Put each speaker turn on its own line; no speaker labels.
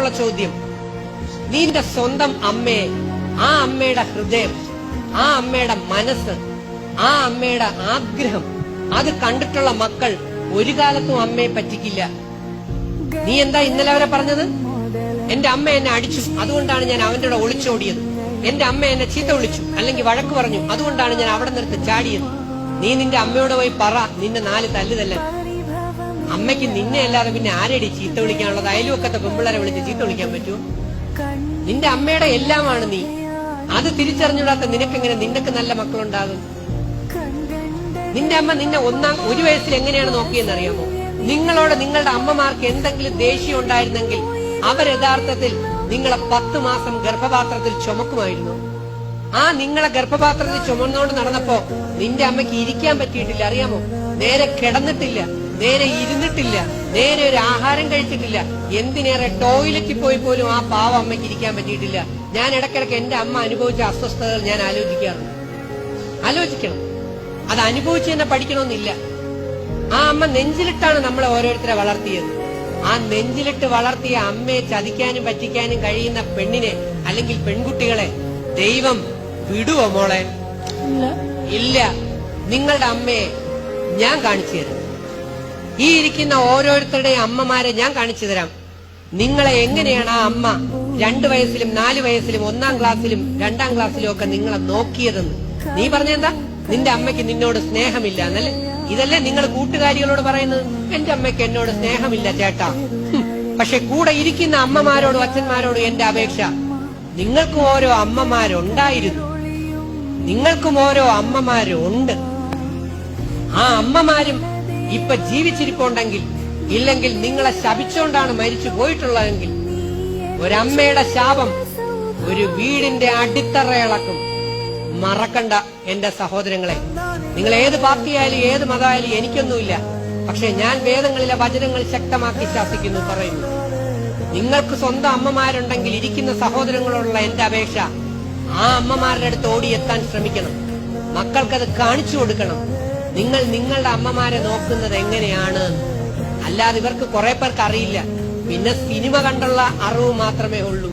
എന്നോടുള്ള ചോദ്യം, നിന്റെ സ്വന്തം അമ്മയെ, ആ അമ്മയുടെ ഹൃദയം, ആ അമ്മയുടെ മനസ്സ്, ആ അമ്മയുടെ ആഗ്രഹം, അത് കണ്ടിട്ടുള്ള മക്കൾ ഒരു കാലത്തും അമ്മയെ പറ്റിക്കില്ല. നീ എന്താ ഇന്നലെ അവരെ പറഞ്ഞത്? എന്റെ അമ്മ എന്നെ അടിച്ചു, അതുകൊണ്ടാണ് ഞാൻ അവന്റെ കൂടെ ഒളിച്ചോടിയത്. എന്റെ അമ്മ എന്നെ ചീത്ത വിളിച്ചു, അല്ലെങ്കിൽ വഴക്ക് പറഞ്ഞു, അതുകൊണ്ടാണ് ഞാൻ അവിടെ നിർത്തി ചാടിയത്. നീ നിന്റെ അമ്മയോട് പോയി പറ, നിന്നെ 4 തല്ലുതല്ല. അമ്മയ്ക്ക് നിന്നെ അല്ലാതെ പിന്നെ ആരെടി ചീത്ത വിളിക്കാനുള്ളത്? അയൽവക്കത്തെ പെമ്പിള്ളരെ വിളിച്ച് ചീത്ത വിളിക്കാൻ പറ്റുമോ? നിന്റെ അമ്മയുടെ എല്ലാമാണ് നീ. അത് തിരിച്ചറിഞ്ഞൂടാത്ത നിനക്കെങ്ങനെ നിനക്ക് നല്ല മക്കളുണ്ടാകും? നിന്റെ അമ്മ നിന്നെ 1 വയസ്സിൽ എങ്ങനെയാണ് നോക്കിയെന്നറിയാമോ? നിങ്ങളോട് നിങ്ങളുടെ അമ്മമാർക്ക് എന്തെങ്കിലും ദേഷ്യം ഉണ്ടായിരുന്നെങ്കിൽ അവർ യഥാർത്ഥത്തിൽ നിങ്ങളെ 10 മാസം ഗർഭപാത്രത്തിൽ ചുമക്കുമായിരുന്നു. ആ നിങ്ങളെ ഗർഭപാത്രത്തിൽ ചുമന്നുകൊണ്ട് നടന്നപ്പോ നിന്റെ അമ്മയ്ക്ക് ഇരിക്കാൻ പറ്റിയിട്ടില്ല, അറിയാമോ? നേരെ കിടന്നിട്ടില്ല, നേരെ ഇരുന്നിട്ടില്ല, നേരെ ഒരു ആഹാരം കഴിച്ചിട്ടില്ല. എന്തിനേറെ ടോയ്ലറ്റിൽ പോയി പോലും ആ പാവ അമ്മയ്ക്ക് ഇരിക്കാൻ പറ്റിയിട്ടില്ല. ഞാൻ ഇടയ്ക്കിടയ്ക്ക് എന്റെ അമ്മ അനുഭവിച്ച അസ്വസ്ഥതകൾ ഞാൻ ആലോചിക്കണം. അത് അനുഭവിച്ച് തന്നെ പഠിക്കണമെന്നില്ല. ആ അമ്മ നെഞ്ചിലിട്ടാണ് നമ്മളെ ഓരോരുത്തരെ വളർത്തിയത്. ആ നെഞ്ചിലിട്ട് വളർത്തിയ അമ്മയെ ചതിക്കാനും പറ്റിക്കാനും കഴിയുന്ന പെണ്ണിനെ, അല്ലെങ്കിൽ പെൺകുട്ടികളെ ദൈവം വിടുവോ മോളെ? ഇല്ല. നിങ്ങളുടെ അമ്മയെ ഞാൻ കാണിച്ചു തരാം. ഈ ഇരിക്കുന്ന ഓരോരുത്തരുടെയും അമ്മമാരെ ഞാൻ കാണിച്ചു തരാം. നിങ്ങളെ എങ്ങനെയാണ് ആ അമ്മ 2 വയസ്സിലും 4 വയസ്സിലും 1-ാം ക്ലാസ്സിലും 2-ാം ക്ലാസ്സിലും ഒക്കെ നിങ്ങളെ നോക്കിയതെന്ന്. നീ പറഞ്ഞെന്താ? നിന്റെ അമ്മയ്ക്ക് നിന്നോട് സ്നേഹമില്ല എന്നല്ലേ? ഇതല്ലേ നിങ്ങൾ കൂട്ടുകാരികളോട് പറയുന്നത്? എന്റെ അമ്മയ്ക്ക് എന്നോട് സ്നേഹമില്ല ചേട്ടാ. പക്ഷെ കൂടെ ഇരിക്കുന്ന അമ്മമാരോടും അച്ഛന്മാരോടും എന്റെ അപേക്ഷ, നിങ്ങൾക്കും ഓരോ അമ്മമാരുണ്ടായിരുന്നു, നിങ്ങൾക്കും ഓരോ അമ്മമാരുണ്ട്. ആ അമ്മമാരും ഇപ്പൊ ജീവിച്ചിരിപ്പുണ്ടെങ്കിൽ, ഇല്ലെങ്കിൽ നിങ്ങളെ ശപിച്ചുകൊണ്ടാണ് മരിച്ചു പോയിട്ടുള്ളതെങ്കിൽ, ഒരമ്മയുടെ ശാപം ഒരു വീടിന്റെ അടിത്തറയിളക്കും. മറക്കണ്ട എന്റെ സഹോദരങ്ങളെ. നിങ്ങൾ ഏത് പാർട്ടിയായാലും ഏത് മതമായാലും എനിക്കൊന്നുമില്ല. പക്ഷെ ഞാൻ വേദങ്ങളിലെ വചനങ്ങൾ ശക്തമാക്കി ശാസിക്കുന്നു, പറയുന്നു. നിങ്ങൾക്ക് സ്വന്തം അമ്മമാരുണ്ടെങ്കിൽ ഇരിക്കുന്ന സഹോദരങ്ങളോടുള്ള എന്റെ അപേക്ഷ, ആ അമ്മമാരുടെ അടുത്ത് ഓടിയെത്താൻ ശ്രമിക്കണം. മക്കൾക്കത് കാണിച്ചു കൊടുക്കണം. നിങ്ങൾ നിങ്ങളുടെ അമ്മമാരെ നോക്കുന്നത് എങ്ങനെയാണ്. അല്ലാതെ ഇവർക്ക് കുറെ പേർക്ക് അറിയില്ല. പിന്നെ സിനിമ കണ്ടുള്ള അറിവ് മാത്രമേ ഉള്ളൂ.